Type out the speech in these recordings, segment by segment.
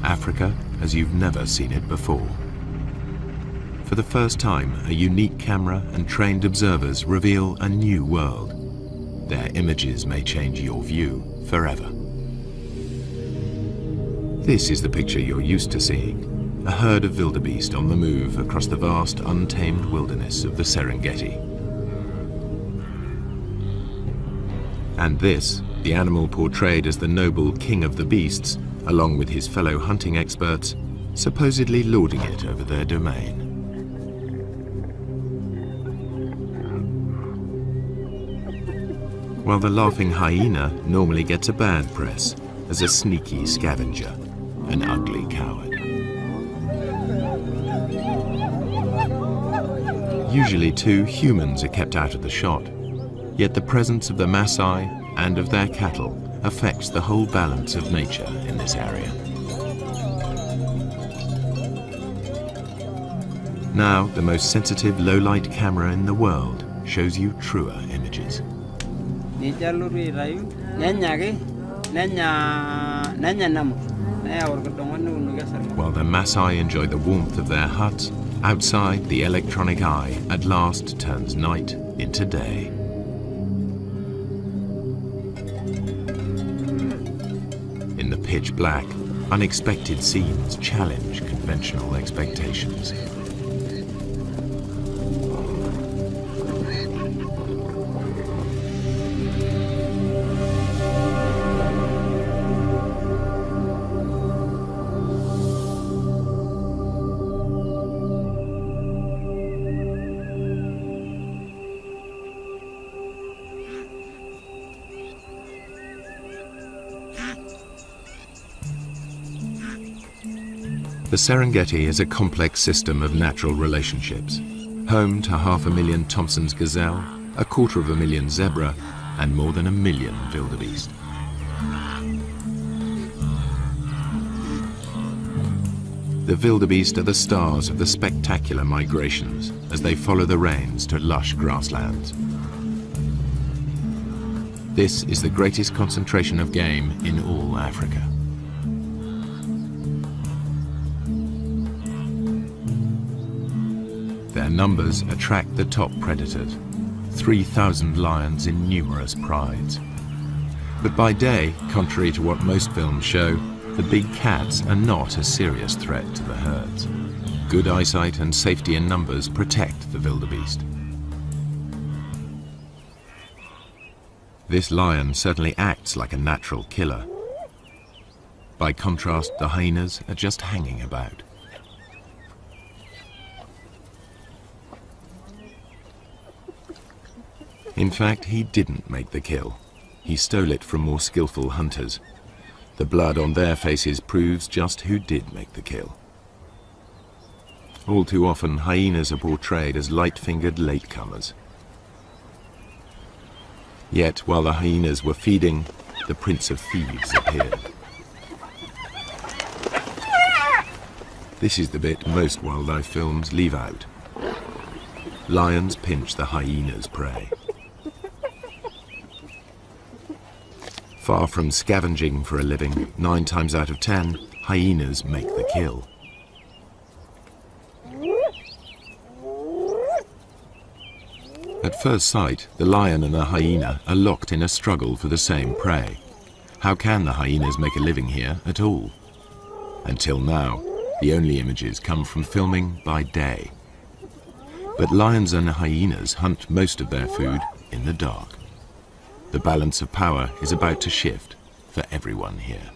Africa as you've never seen it before. For the first time, a unique camera and trained observers reveal a new world. Their images may change your view forever. This is the picture you're used to seeing, a herd of wildebeest on the move across the vast, untamed wilderness of the Serengeti. And this, the animal portrayed as the noble king of the beasts, along with his fellow hunting experts, supposedly lording it over their domain. While the laughing hyena normally gets a bad press as a sneaky scavenger, an ugly coward. Usually too, humans are kept out of the shot, yet the presence of the Maasai and of their cattle affects the whole balance of nature in this area. Now, the most sensitive low-light camera in the world shows you truer images. While the Maasai enjoy the warmth of their huts, outside the electronic eye at last turns night into day. In the pitch black, unexpected scenes challenge conventional expectations. The Serengeti is a complex system of natural relationships, home to 500,000 Thompson's gazelle, 250,000 zebra, and more than 1 million wildebeest. The wildebeest are the stars of the spectacular migrations as they follow the rains to lush grasslands. This is the greatest concentration of game in all Africa. Their numbers attract the top predators, 3,000 lions in numerous prides. But by day, contrary to what most films show, the big cats are not a serious threat to the herds. Good eyesight and safety in numbers protect the wildebeest. This lion certainly acts like a natural killer. By contrast, the hyenas are just hanging about. In fact, he didn't make the kill. He stole it from more skillful hunters. The blood on their faces proves just who did make the kill. All too often, hyenas are portrayed as light-fingered latecomers. Yet, while the hyenas were feeding, the Prince of Thieves appeared. This is the bit most wildlife films leave out. Lions pinch the hyena's prey. Far from scavenging for a living, 9 times out of 10, hyenas make the kill. At first sight, the lion and the hyena are locked in a struggle for the same prey. How can the hyenas make a living here at all? Until now, the only images come from filming by day. But lions and hyenas hunt most of their food in the dark. The balance of power is about to shift for everyone here.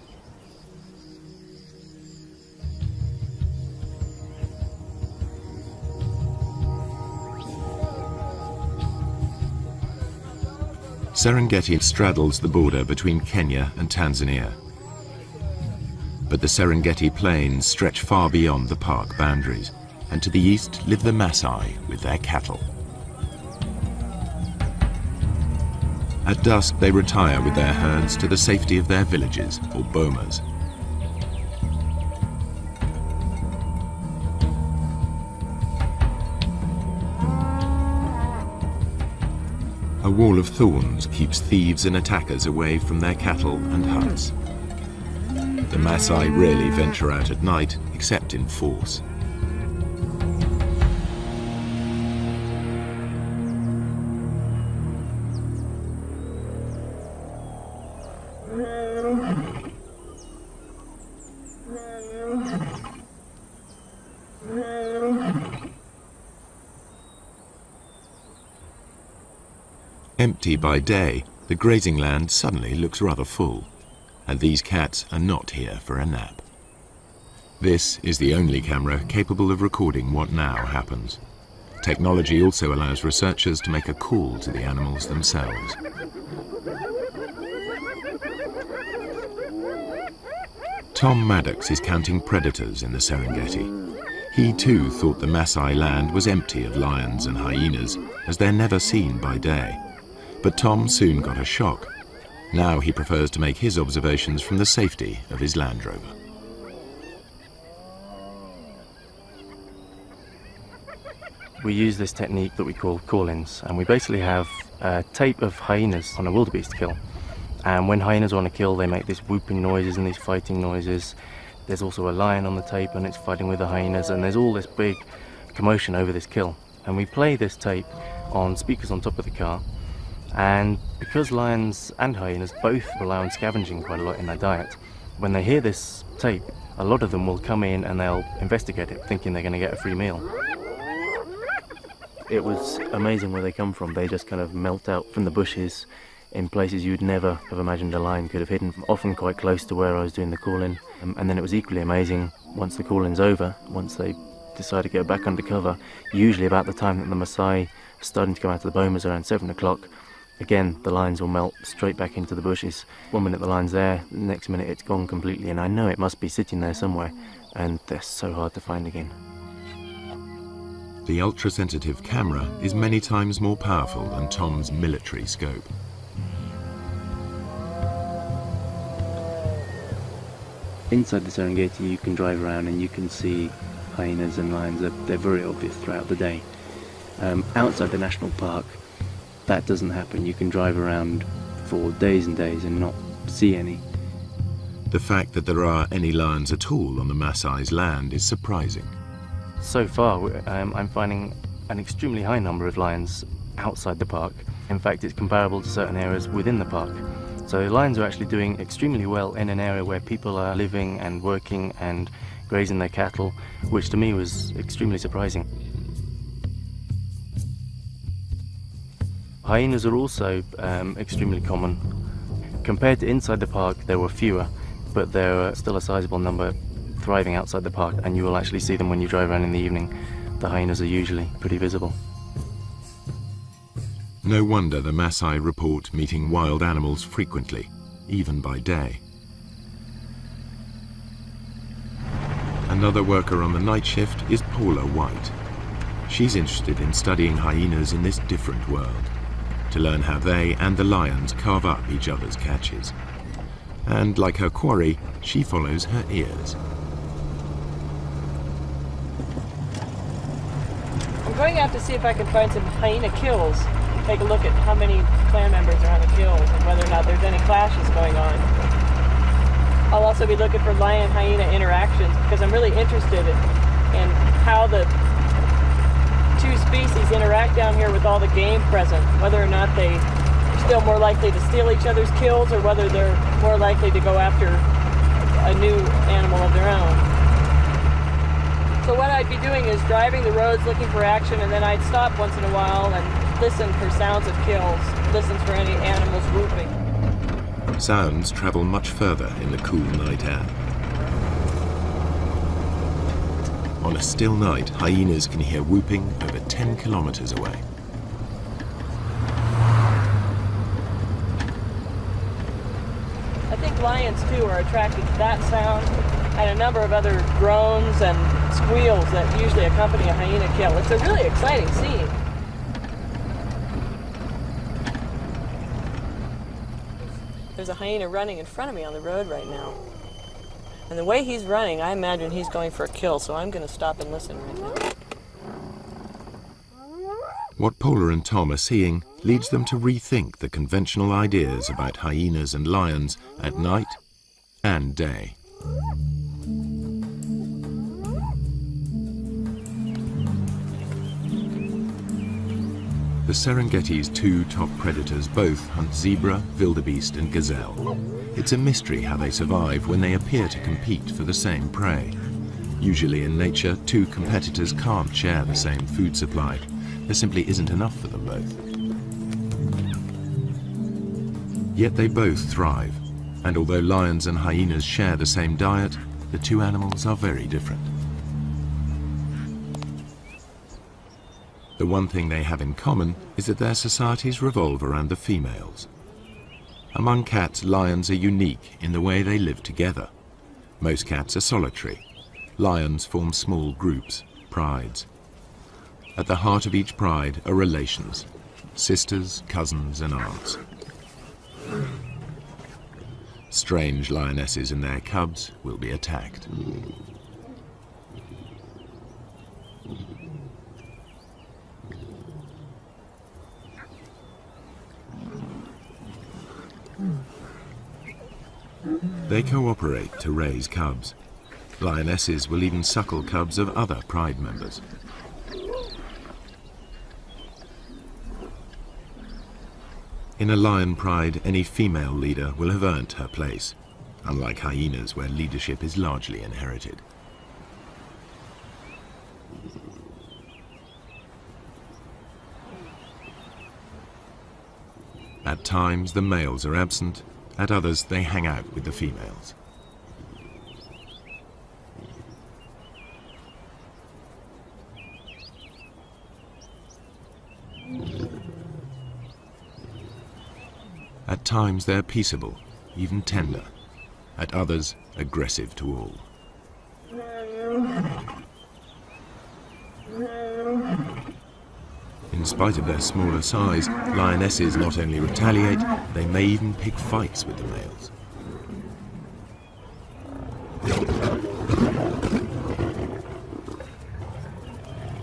Serengeti straddles the border between Kenya and Tanzania. But the Serengeti plains stretch far beyond the park boundaries, and to the east live the Maasai with their cattle. At dusk, they retire with their herds to the safety of their villages, or bomas. A wall of thorns keeps thieves and attackers away from their cattle and huts. The Maasai rarely venture out at night, except in force. Empty by day, the grazing land suddenly looks rather full, and these cats are not here for a nap. This is the only camera capable of recording what now happens. Technology also allows researchers to make a call to the animals themselves. Tom Maddox is counting predators in the Serengeti. He too thought the Maasai land was empty of lions and hyenas, as they're never seen by day. But Tom soon got a shock. Now he prefers to make his observations from the safety of his Land Rover. We use this technique that we call call-ins, and we basically have a tape of hyenas on a wildebeest kill. And when hyenas want to kill, they make these whooping noises and these fighting noises. There's also a lion on the tape and it's fighting with the hyenas, and there's all this big commotion over this kill. And we play this tape on speakers on top of the car. And because lions and hyenas both rely on scavenging quite a lot in their diet, when they hear this tape, a lot of them will come in and they'll investigate it, thinking they're going to get a free meal. It was amazing where they come from. They just kind of melt out from the bushes in places you'd never have imagined a lion could have hidden, often quite close to where I was doing the call-in. And then it was equally amazing once the call-in's over, once they decide to go back under cover, usually about the time that the Maasai are starting to come out of the bomas around 7 o'clock. Again, the lions will melt straight back into the bushes. 1 minute the line's there, the next minute it's gone completely, and I know it must be sitting there somewhere, and they're so hard to find again. The ultra-sensitive camera is many times more powerful than Tom's military scope. Inside the Serengeti you can drive around and you can see hyenas and lions. They're very obvious throughout the day. Outside the national park, that doesn't happen. You can drive around for days and days and not see any. The fact that there are any lions at all on the Maasai's land is surprising. So far, I'm finding an extremely high number of lions outside the park. In fact, it's comparable to certain areas within the park. So lions are actually doing extremely well in an area where people are living and working and grazing their cattle, which to me was extremely surprising. Hyenas are also extremely common. Compared to inside the park, there were fewer, but there are still a sizable number thriving outside the park, and you will actually see them when you drive around in the evening. The hyenas are usually pretty visible. No wonder the Maasai report meeting wild animals frequently, even by day. Another worker on the night shift is Paula White. She's interested in studying hyenas in this different world, to learn how they and the lions carve up each other's catches. And like her quarry, she follows her ears. I'm going out to see if I can find some hyena kills. Take a look at how many clan members are on the kills and whether or not there's any clashes going on. I'll also be looking for lion-hyena interactions because I'm really interested in how the two species interact down here with all the game present, whether or not they're still more likely to steal each other's kills or whether they're more likely to go after a new animal of their own. So what I'd be doing is driving the roads looking for action, and then I'd stop once in a while and listen for sounds of kills, listen for any animals whooping. Sounds travel much further in the cool night air. On a still night, hyenas can hear whooping over 10 kilometers away. I think lions too are attracted to that sound and a number of other groans and squeals that usually accompany a hyena kill. It's a really exciting scene. There's a hyena running in front of me on the road right now. And the way he's running, I imagine he's going for a kill, so I'm going to stop and listen right now. What Paula and Tom are seeing leads them to rethink the conventional ideas about hyenas and lions at night and day. The Serengeti's two top predators both hunt zebra, wildebeest and gazelle. It's a mystery how they survive when they appear to compete for the same prey. Usually in nature, two competitors can't share the same food supply. There simply isn't enough for them both. Yet they both thrive, and although lions and hyenas share the same diet, the two animals are very different. The one thing they have in common is that their societies revolve around the females. Among cats, lions are unique in the way they live together. Most cats are solitary. Lions form small groups, prides. At the heart of each pride are relations, sisters, cousins and aunts. Strange lionesses and their cubs will be attacked. They cooperate to raise cubs. Lionesses will even suckle cubs of other pride members. In a lion pride, any female leader will have earned her place, unlike hyenas where leadership is largely inherited. At times the males are absent, at others they hang out with the females. At times they're peaceable, even tender. At others, aggressive to all. In spite of their smaller size, lionesses not only retaliate, they may even pick fights with the males.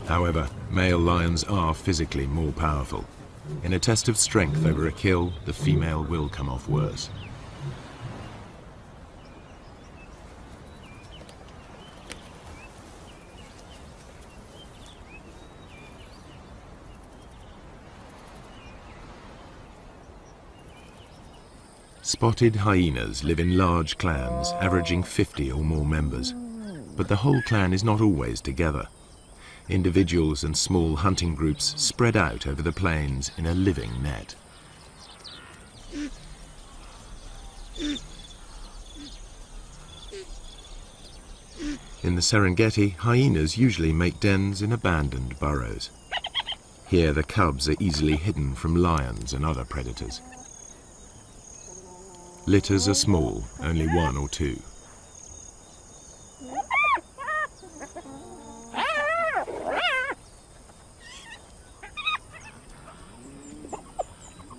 However, male lions are physically more powerful. In a test of strength over a kill, the female will come off worse. Spotted hyenas live in large clans, averaging 50 or more members. But the whole clan is not always together. Individuals and small hunting groups spread out over the plains in a living net. In the Serengeti, hyenas usually make dens in abandoned burrows. Here the cubs are easily hidden from lions and other predators. Litters are small, only one or two.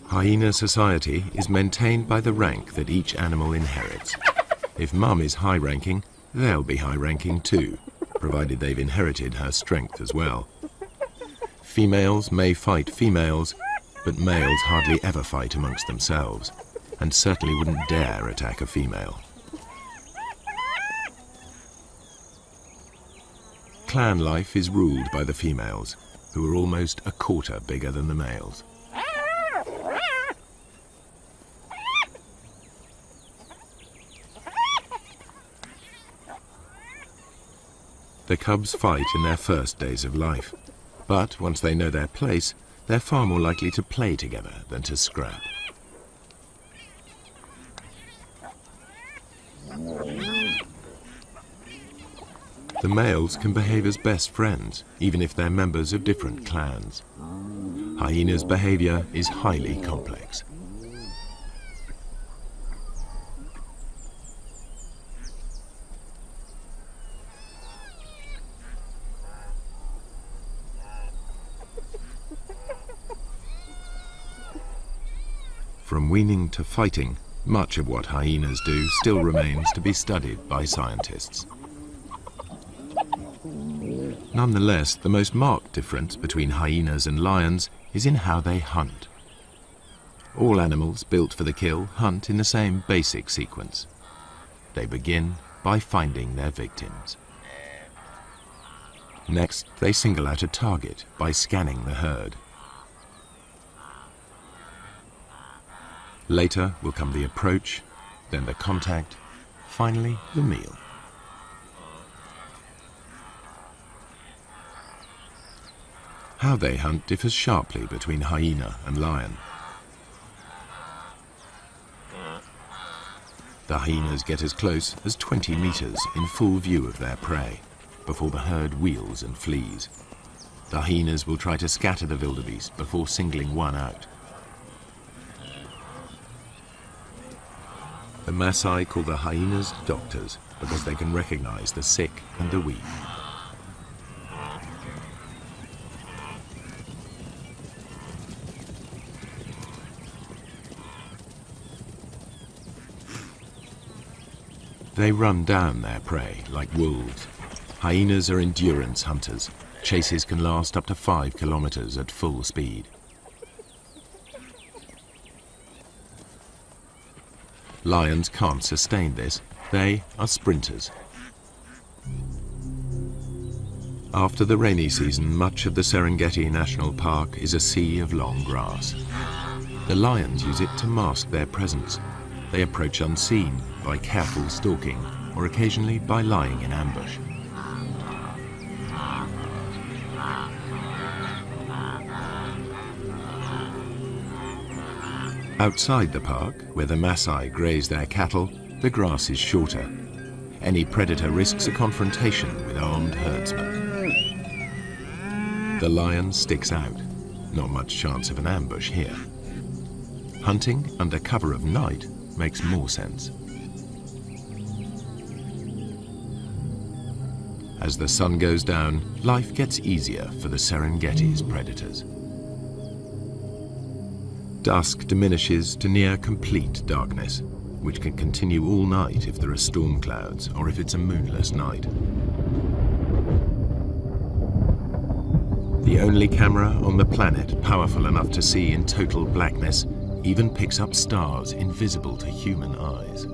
Hyena society is maintained by the rank that each animal inherits. If mum is high-ranking, they'll be high-ranking too, provided they've inherited her strength as well. Females may fight females, but males hardly ever fight amongst themselves, and certainly wouldn't dare attack a female. Clan life is ruled by the females, who are almost a quarter bigger than the males. The cubs fight in their first days of life, but once they know their place, they're far more likely to play together than to scrap. The males can behave as best friends, even if they're members of different clans. Hyena's behavior is highly complex. From weaning to fighting, much of what hyenas do still remains to be studied by scientists. Nonetheless, the most marked difference between hyenas and lions is in how they hunt. All animals built for the kill hunt in the same basic sequence. They begin by finding their victims. Next, they single out a target by scanning the herd. Later will come the approach, then the contact, finally the meal. How they hunt differs sharply between hyena and lion. The hyenas get as close as 20 meters in full view of their prey before the herd wheels and flees. The hyenas will try to scatter the wildebeest before singling one out. The Maasai call the hyenas doctors because they can recognize the sick and the weak. They run down their prey like wolves. Hyenas are endurance hunters. Chases can last up to 5 kilometers at full speed. Lions can't sustain this. They are sprinters. After the rainy season, much of the Serengeti National Park is a sea of long grass. The lions use it to mask their presence. They approach unseen by careful stalking or occasionally by lying in ambush. Outside the park, where the Maasai graze their cattle, the grass is shorter. Any predator risks a confrontation with armed herdsmen. The lion sticks out. Not much chance of an ambush here. Hunting under cover of night makes more sense. As the sun goes down, life gets easier for the Serengeti's predators. Dusk diminishes to near complete darkness, which can continue all night if there are storm clouds or if it's a moonless night. The only camera on the planet powerful enough to see in total blackness even picks up stars invisible to human eyes.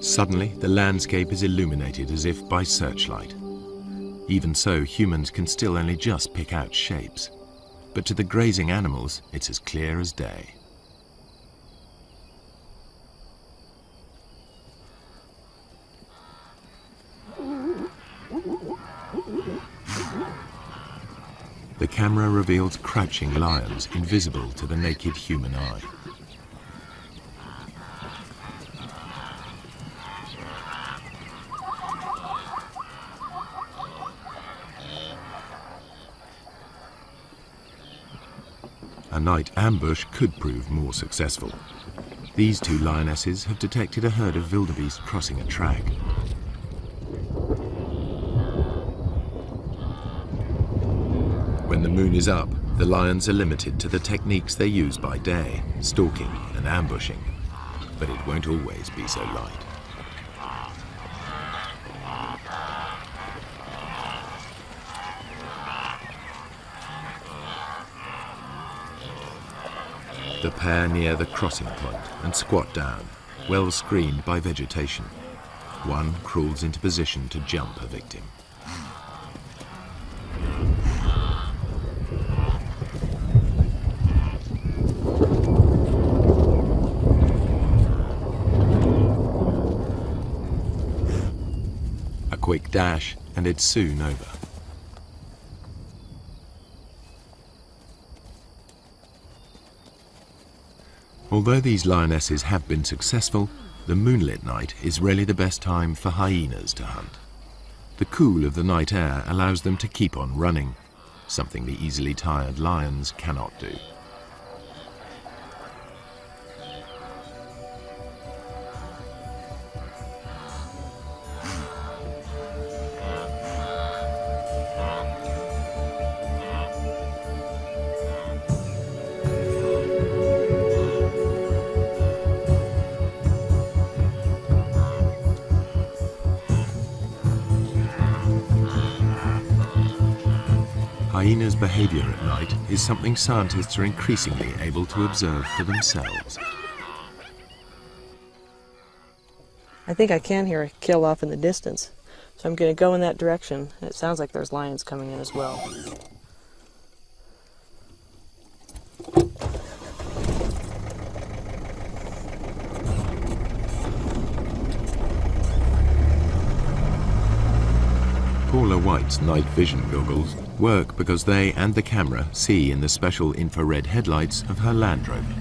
Suddenly, the landscape is illuminated as if by searchlight. Even so, humans can still only just pick out shapes. But to the grazing animals, it's as clear as day. The camera reveals crouching lions invisible to the naked human eye. A night ambush could prove more successful. These two lionesses have detected a herd of wildebeest crossing a track. When the moon is up, the lions are limited to the techniques they use by day, stalking and ambushing. But it won't always be so light. The pair near the crossing point and squat down, well screened by vegetation. One crawls into position to jump a victim. A quick dash and it's soon over. Although these lionesses have been successful, the moonlit night is rarely the best time for hyenas to hunt. The cool of the night air allows them to keep on running, something the easily tired lions cannot do. hyena's behavior at night is something scientists are increasingly able to observe for themselves. I think I can hear a kill off in the distance, so I'm going to go in that direction. It sounds like there's lions coming in as well. Paula White's night vision goggles work because they and the camera see in the special infrared headlights of her Land Rover.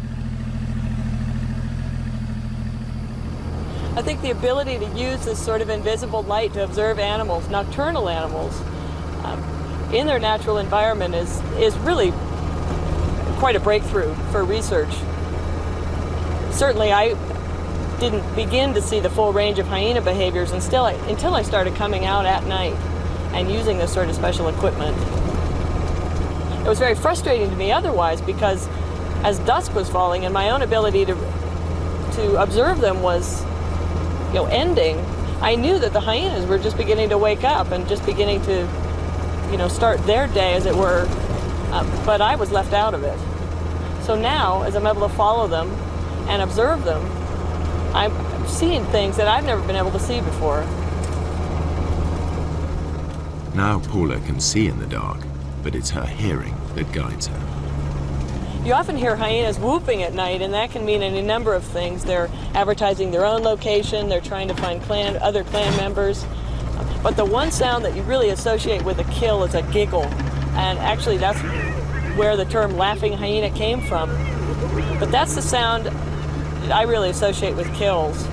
I think the ability to use this sort of invisible light to observe animals, nocturnal animals, in their natural environment is really quite a breakthrough for research. Certainly I didn't begin to see the full range of hyena behaviors until I started coming out at night and using this sort of special equipment. It was very frustrating to me otherwise, because as dusk was falling and my own ability to observe them was ending, I knew that the hyenas were just beginning to wake up and just beginning to start their day, as it were, but I was left out of it. So now, as I'm able to follow them and observe them, I'm seeing things that I've never been able to see before. Now Paula can see in the dark, but it's her hearing that guides her. You often hear hyenas whooping at night, and that can mean any number of things. They're advertising their own location, they're trying to find other clan members. But the one sound that you really associate with a kill is a giggle. And actually that's where the term laughing hyena came from. But that's the sound that I really associate with kills.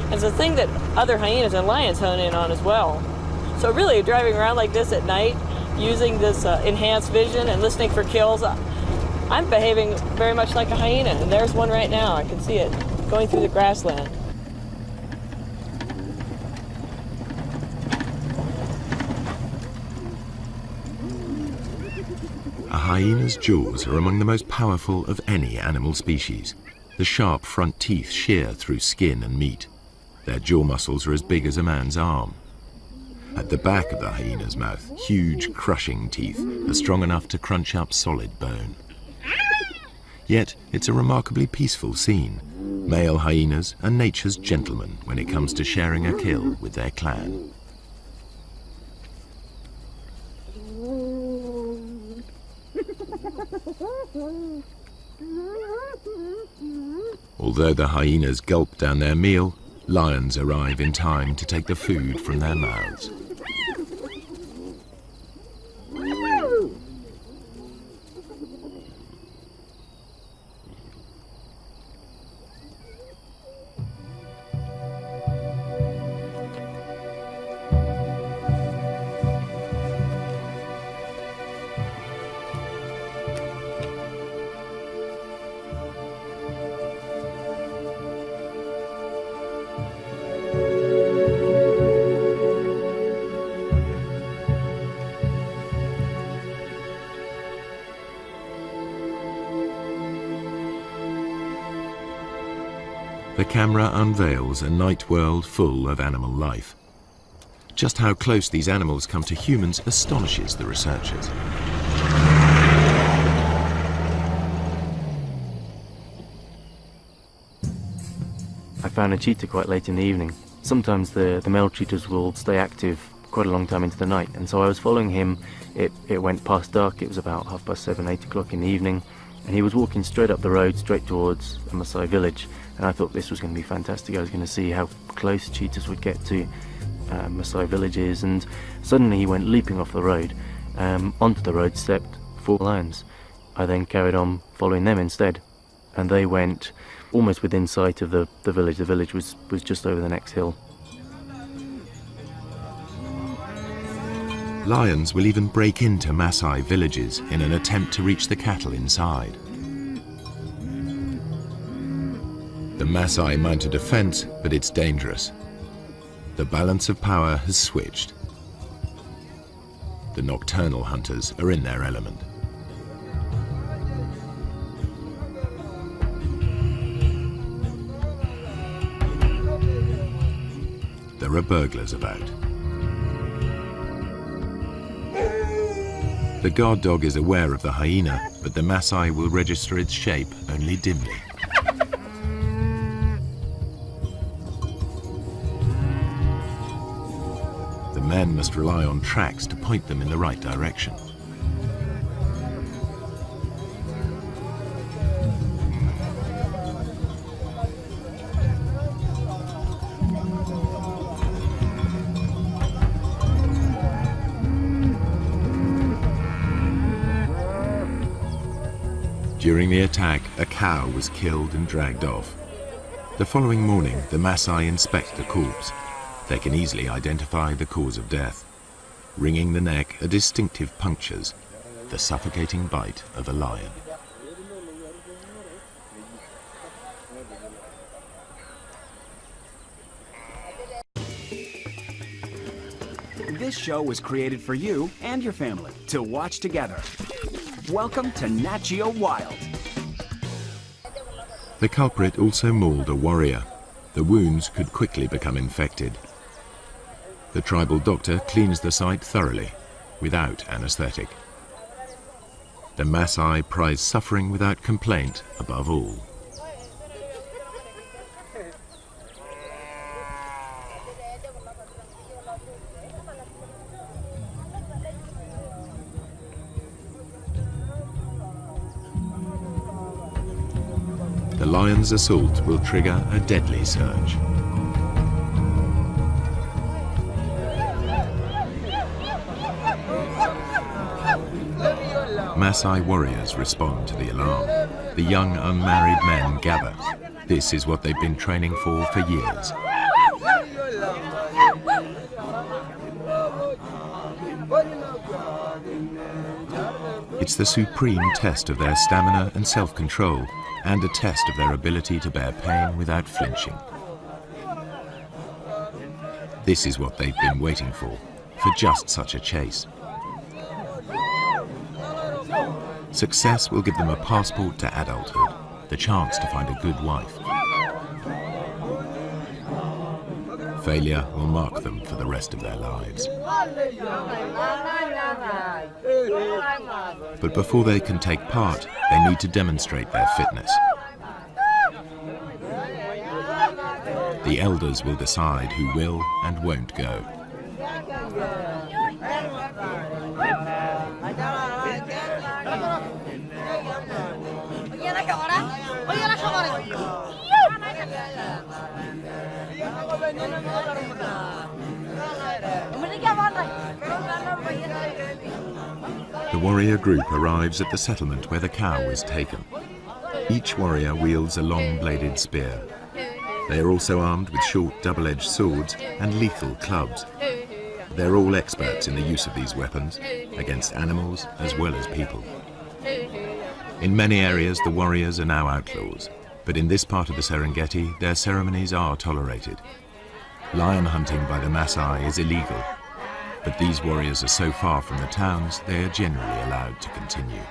And it's a thing that other hyenas and lions hone in on as well. So really, driving around like this at night, using this enhanced vision and listening for kills, I'm behaving very much like a hyena, and there's one right now. I can see it going through the grassland. A hyena's jaws are among the most powerful of any animal species. The sharp front teeth shear through skin and meat. Their jaw muscles are as big as a man's arm. At the back of the hyena's mouth, huge crushing teeth are strong enough to crunch up solid bone. Yet it's a remarkably peaceful scene. Male hyenas are nature's gentlemen when it comes to sharing a kill with their clan. Although the hyenas gulp down their meal, lions arrive in time to take the food from their mouths. The camera unveils a night world full of animal life. Just how close these animals come to humans astonishes the researchers. I found a cheetah quite late in the evening. Sometimes the male cheetahs will stay active quite a long time into the night, and so I was following him. It went past dark. It was about 7:30, 8 o'clock in the evening, and he was walking straight up the road, straight towards a Maasai village. And I thought this was going to be fantastic. I was going to see how close cheetahs would get to Maasai villages, and suddenly he went leaping off the road. Onto the road stepped 4 lions. I then carried on following them instead, and they went almost within sight of the village. The village was just over the next hill. Lions will even break into Maasai villages in an attempt to reach the cattle inside. The Maasai mount a defense, but it's dangerous. The balance of power has switched. The nocturnal hunters are in their element. There are burglars about. The guard dog is aware of the hyena, but the Maasai will register its shape only dimly. The men must rely on tracks to point them in the right direction. During the attack, a cow was killed and dragged off. The following morning, the Maasai inspect the corpse. They can easily identify the cause of death. Wringing the neck are distinctive punctures, the suffocating bite of a lion. This show was created for you and your family to watch together. Welcome to Nat Geo Wild. The culprit also mauled a warrior. The wounds could quickly become infected. The tribal doctor cleans the site thoroughly, without anesthetic. The Maasai prize suffering without complaint above all. The lion's assault will trigger a deadly surge. Maasai warriors respond to the alarm. The young unmarried men gather. This is what they've been training for years. It's the supreme test of their stamina and self-control, and a test of their ability to bear pain without flinching. This is what they've been waiting for just such a chase. Success will give them a passport to adulthood, the chance to find a good wife. Failure will mark them for the rest of their lives. But before they can take part, they need to demonstrate their fitness. The elders will decide who will and won't go. The warrior group arrives at the settlement where the cow was taken. Each warrior wields a long-bladed spear. They are also armed with short double-edged swords and lethal clubs. They're all experts in the use of these weapons, against animals as well as people. In many areas, the warriors are now outlaws, but in this part of the Serengeti, their ceremonies are tolerated. Lion hunting by the Maasai is illegal, but these warriors are so far from the towns, they are generally allowed to continue.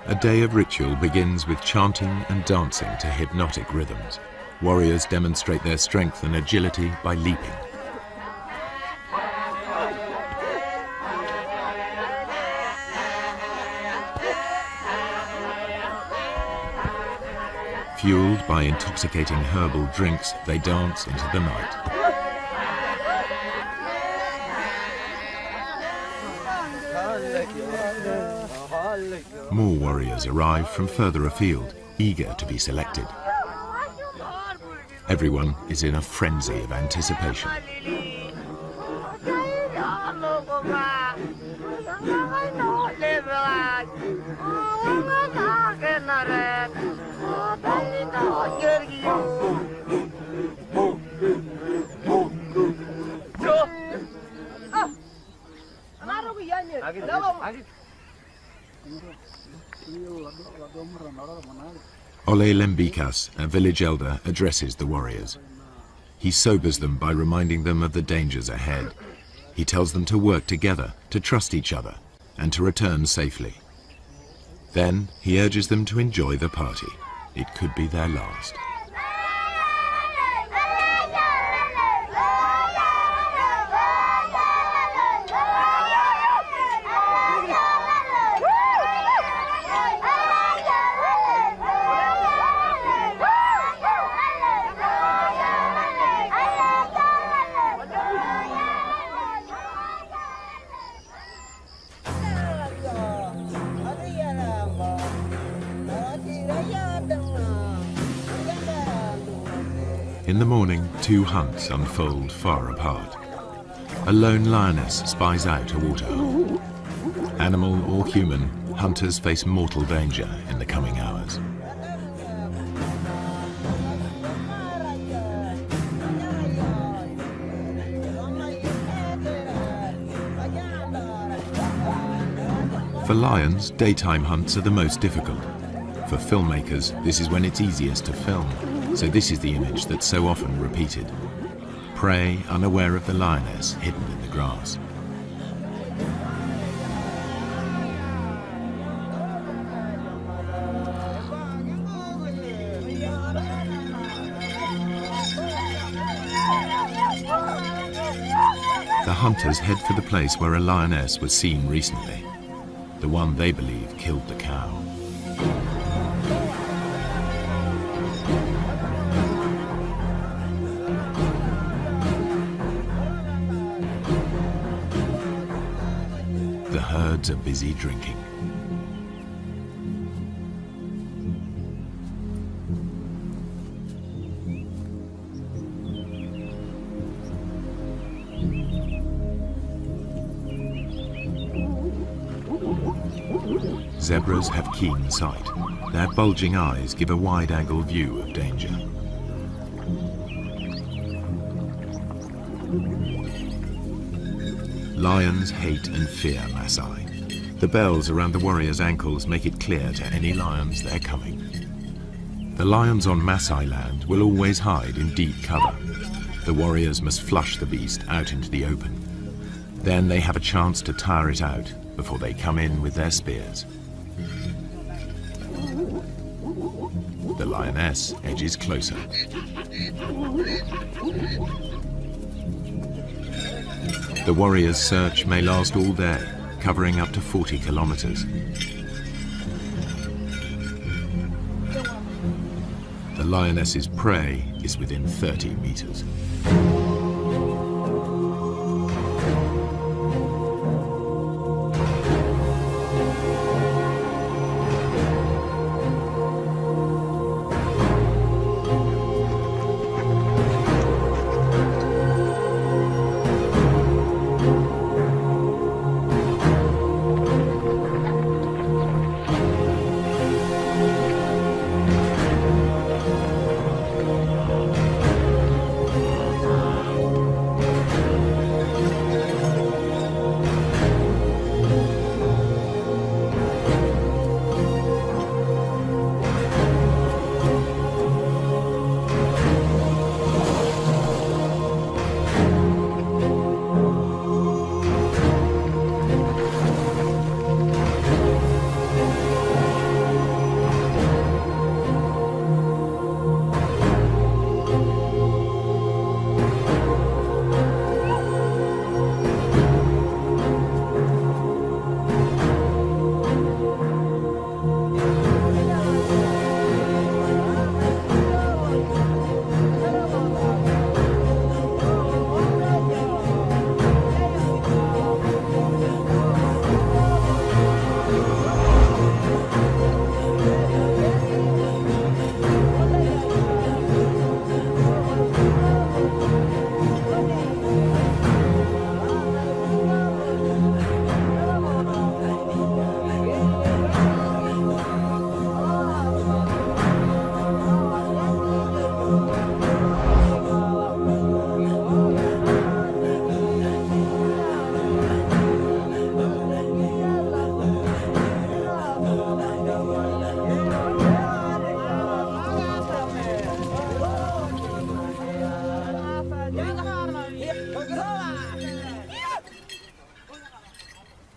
A day of ritual begins with chanting and dancing to hypnotic rhythms. Warriors demonstrate their strength and agility by leaping. Fueled by intoxicating herbal drinks, they dance into the night. More warriors arrive from further afield, eager to be selected. Everyone is in a frenzy of anticipation. Ole Lembikas, a village elder, addresses the warriors. He sobers them by reminding them of the dangers ahead. He tells them to work together, to trust each other, and to return safely. Then he urges them to enjoy the party. It could be their last. In the morning, two hunts unfold far apart. A lone lioness spies out a waterhole. Animal or human, hunters face mortal danger in the coming hours. For lions, daytime hunts are the most difficult. For filmmakers, this is when it's easiest to film, so this is the image that's so often repeated. Prey unaware of the lioness hidden in the grass. The hunters head for the place where a lioness was seen recently, the one they believe killed the cow. The herds are busy drinking. Zebras have keen sight. Their bulging eyes give a wide-angle view of danger. Lions hate and fear Maasai. The bells around the warriors' ankles make it clear to any lions they're coming. The lions on Maasai land will always hide in deep cover. The warriors must flush the beast out into the open. Then they have a chance to tire it out before they come in with their spears. The lioness edges closer. The warriors' search may last all day, covering up to 40 kilometers. The lioness's prey is within 30 meters.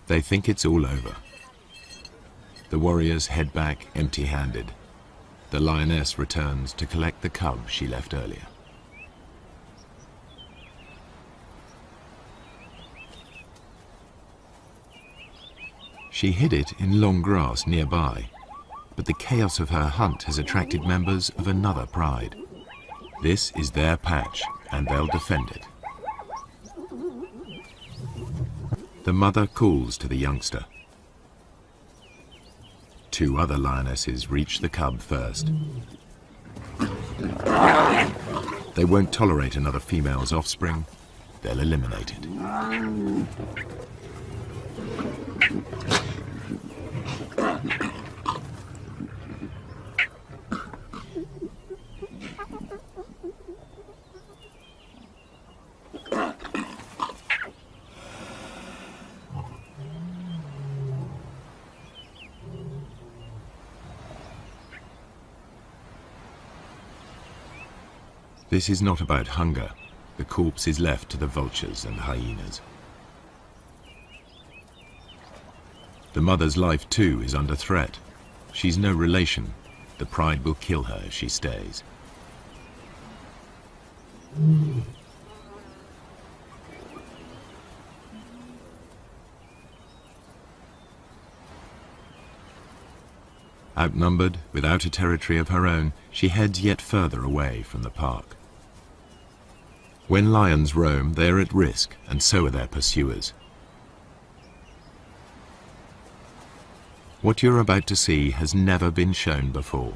They think it's all over. The warriors head back empty-handed. The lioness returns to collect the cub she left earlier. She hid it in long grass nearby, but the chaos of her hunt has attracted members of another pride. This is their patch, and they'll defend it. The mother calls to the youngster. Two other lionesses reach the cub first. They won't tolerate another female's offspring. They'll eliminate it. This is not about hunger. The corpse is left to the vultures and hyenas. The mother's life too is under threat. She's no relation. The pride will kill her if she stays. Outnumbered, without a territory of her own, she heads yet further away from the park. When lions roam, they are at risk, and so are their pursuers. What you're about to see has never been shown before.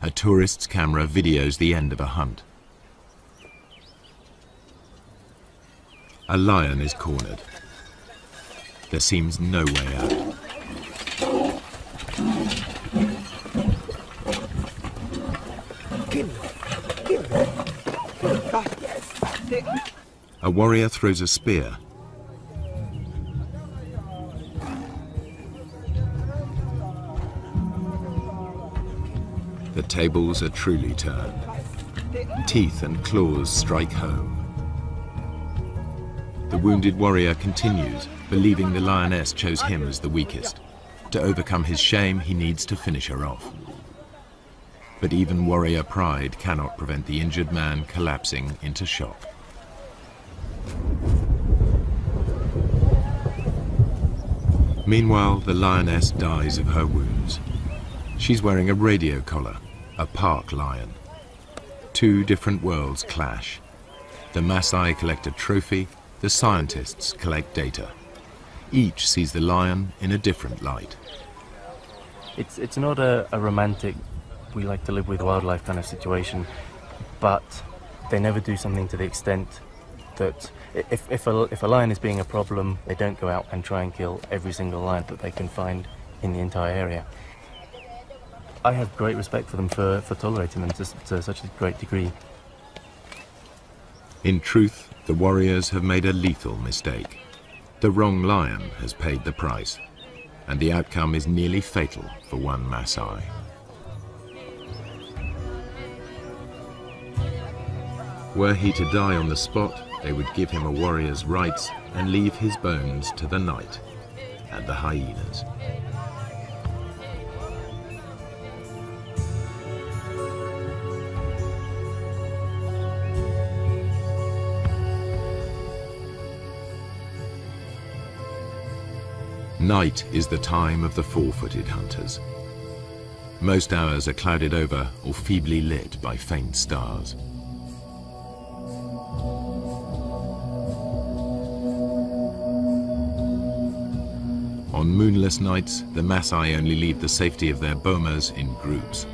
A tourist's camera videos the end of a hunt. A lion is cornered. There seems no way out. A warrior throws a spear. The tables are truly turned. Teeth and claws strike home. The wounded warrior continues, believing the lioness chose him as the weakest. To overcome his shame, he needs to finish her off. But even warrior pride cannot prevent the injured man collapsing into shock. Meanwhile, the lioness dies of her wounds. She's wearing a radio collar, a park lion. Two different worlds clash. The Maasai collect a trophy, the scientists collect data. Each sees the lion in a different light. It's not a romantic, we like to live with wildlife kind of situation, but they never do something to the extent that if a lion is being a problem, they don't go out and try and kill every single lion that they can find in the entire area. I have great respect for them for tolerating them to such a great degree. In truth, the warriors have made a lethal mistake. The wrong lion has paid the price, and the outcome is nearly fatal for one Maasai. Were he to die on the spot, they would give him a warrior's rights and leave his bones to the night and the hyenas. Night is the time of the four-footed hunters. Most hours are clouded over or feebly lit by faint stars. On moonless nights, the Maasai only leave the safety of their bomas in groups.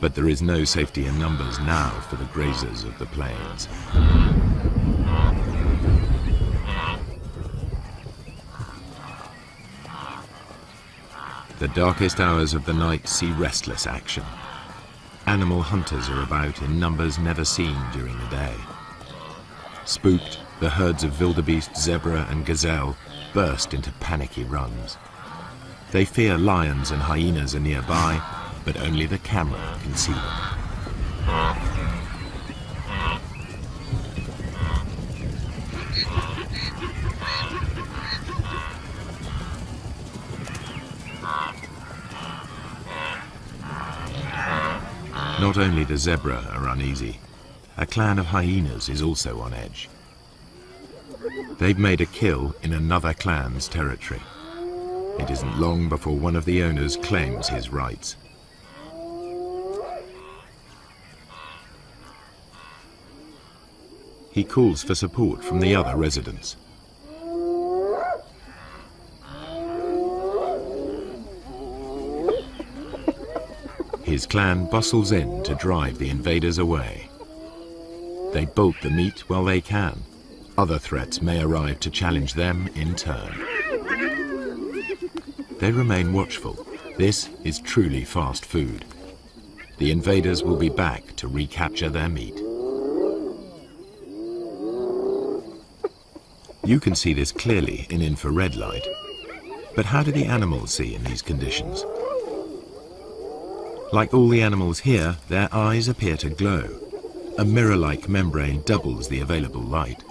But there is no safety in numbers now for the grazers of the plains. The darkest hours of the night see restless action. Animal hunters are about in numbers never seen during the day. Spooked, the herds of wildebeest, zebra and gazelle burst into panicky runs. They fear lions and hyenas are nearby, but only the camera can see them. Not only the zebra are uneasy, a clan of hyenas is also on edge. They've made a kill in another clan's territory. It isn't long before one of the owners claims his rights. He calls for support from the other residents. His clan bustles in to drive the invaders away. They bolt the meat while they can. Other threats may arrive to challenge them in turn. They remain watchful. This is truly fast food. The invaders will be back to recapture their meat. You can see this clearly in infrared light. But how do the animals see in these conditions? Like all the animals here, their eyes appear to glow. A mirror-like membrane doubles the available light.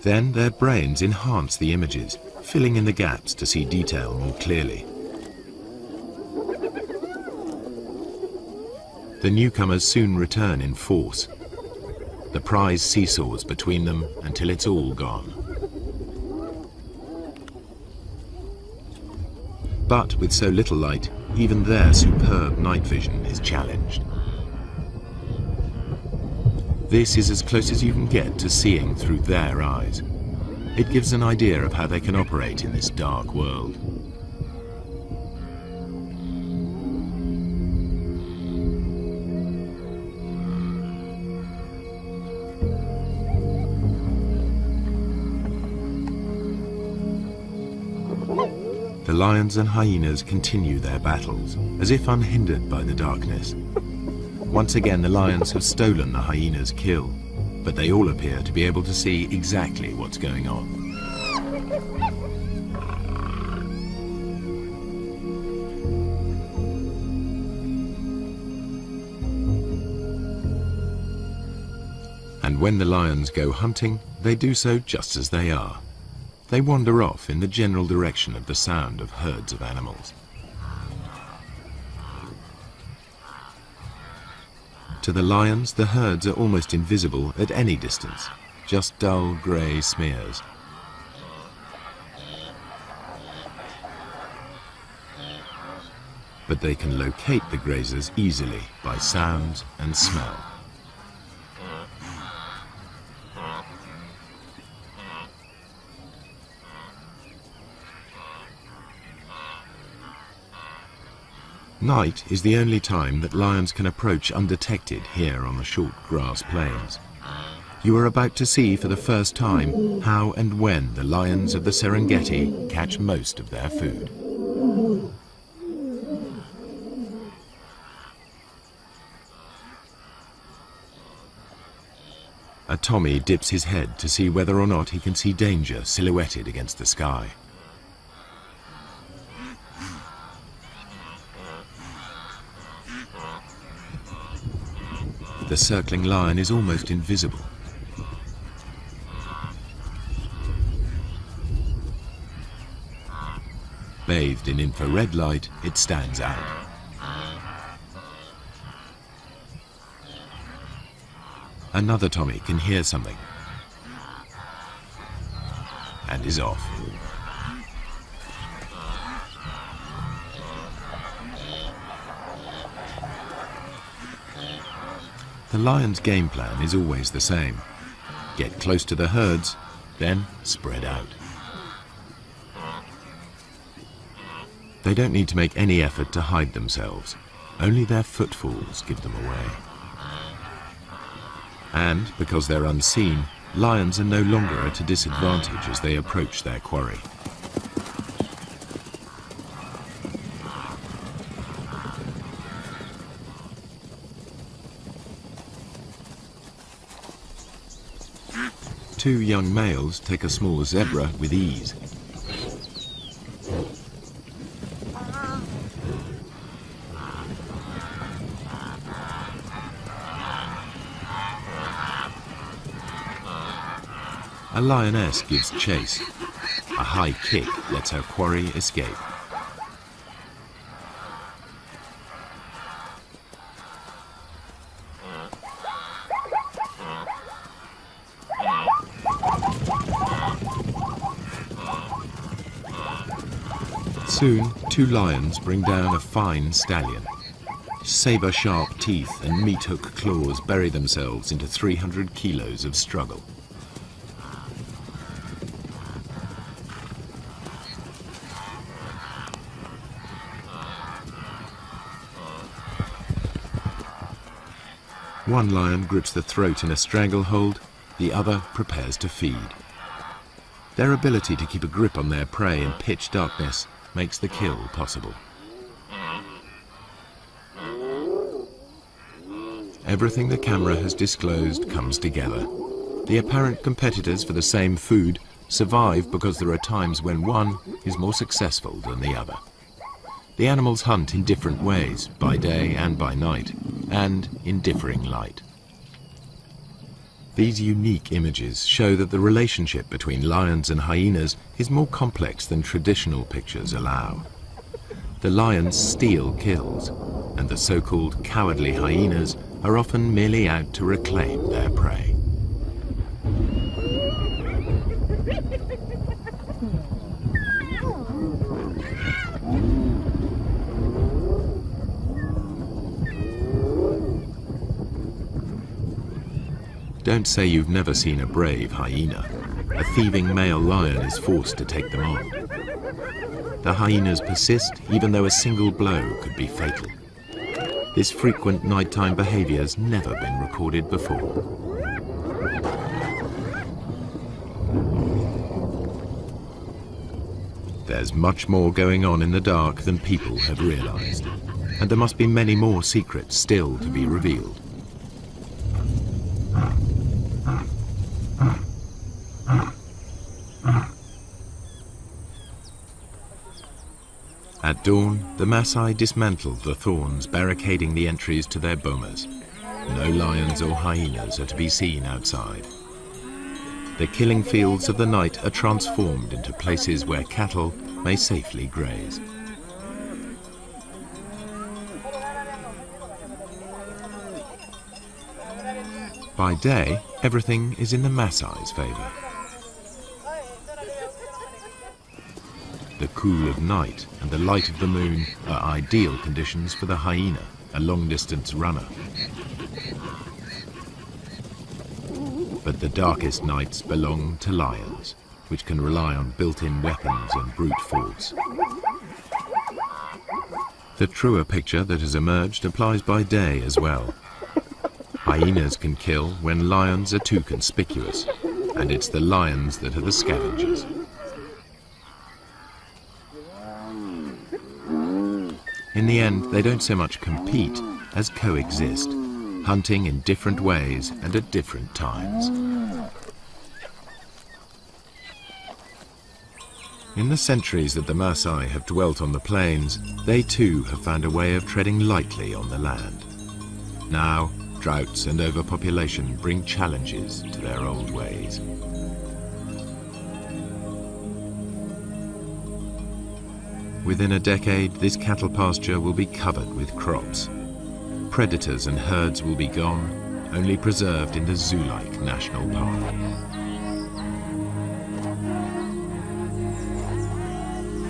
Then their brains enhance the images, filling in the gaps to see detail more clearly. The newcomers soon return in force. The prize seesaws between them until it's all gone. But with so little light, even their superb night vision is challenged. This is as close as you can get to seeing through their eyes. It gives an idea of how they can operate in this dark world. The lions and hyenas continue their battles, as if unhindered by the darkness. Once again, the lions have stolen the hyena's kill, but they all appear to be able to see exactly what's going on. And when the lions go hunting, they do so just as they are. They wander off in the general direction of the sound of herds of animals. To the lions, the herds are almost invisible at any distance, just dull grey smears. But they can locate the grazers easily by sound and smell. Night is the only time that lions can approach undetected here on the short grass plains. You are about to see for the first time how and when the lions of the Serengeti catch most of their food. A Tommy dips his head to see whether or not he can see danger silhouetted against the sky. The circling lion is almost invisible. Bathed in infrared light, it stands out. Another Tommy can hear something and is off. The lion's game plan is always the same. Get close to the herds, then spread out. They don't need to make any effort to hide themselves. Only their footfalls give them away. And, because they're unseen, lions are no longer at a disadvantage as they approach their quarry. Two young males take a small zebra with ease. A lioness gives chase. A high kick lets her quarry escape. Soon, two lions bring down a fine stallion. Saber-sharp teeth and meat-hook claws bury themselves into 300 kilos of struggle. One lion grips the throat in a stranglehold, the other prepares to feed. Their ability to keep a grip on their prey in pitch darkness makes the kill possible. Everything the camera has disclosed comes together. The apparent competitors for the same food survive because there are times when one is more successful than the other. The animals hunt in different ways, by day and by night, and in differing light. These unique images show that the relationship between lions and hyenas is more complex than traditional pictures allow. The lions steal kills, and the so-called cowardly hyenas are often merely out to reclaim their prey. Don't say you've never seen a brave hyena. A thieving male lion is forced to take them on. The hyenas persist even though a single blow could be fatal. This frequent nighttime behavior has never been recorded before. There's much more going on in the dark than people have realized, and there must be many more secrets still to be revealed. At dawn, the Maasai dismantled the thorns barricading the entries to their bomas. No lions or hyenas are to be seen outside. The killing fields of the night are transformed into places where cattle may safely graze. By day, everything is in the Maasai's favor. The cool of night and the light of the moon are ideal conditions for the hyena, a long-distance runner. But the darkest nights belong to lions, which can rely on built-in weapons and brute force. The truer picture that has emerged applies by day as well. Hyenas can kill when lions are too conspicuous, and it's the lions that are the scavengers. In the end, they don't so much compete as coexist, hunting in different ways and at different times. In the centuries that the Maasai have dwelt on the plains, they too have found a way of treading lightly on the land. Now, droughts and overpopulation bring challenges to their old ways. Within a decade, this cattle pasture will be covered with crops. Predators and herds will be gone, only preserved in the zoo-like national park.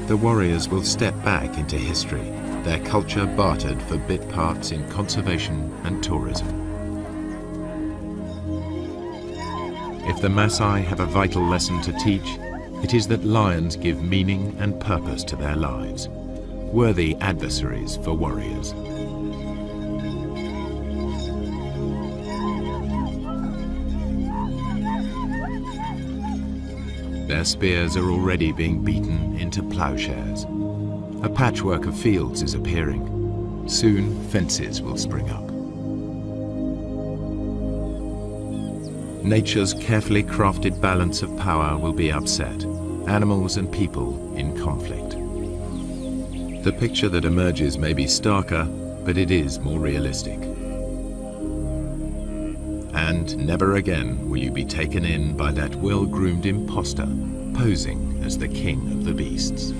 The warriors will step back into history, their culture bartered for bit parts in conservation and tourism. If the Maasai have a vital lesson to teach, it is that lions give meaning and purpose to their lives, worthy adversaries for warriors. Their spears are already being beaten into plowshares. A patchwork of fields is appearing. Soon, fences will spring up. Nature's carefully crafted balance of power will be upset, animals and people in conflict. The picture that emerges may be starker, but it is more realistic. And never again will you be taken in by that well-groomed imposter posing as the king of the beasts.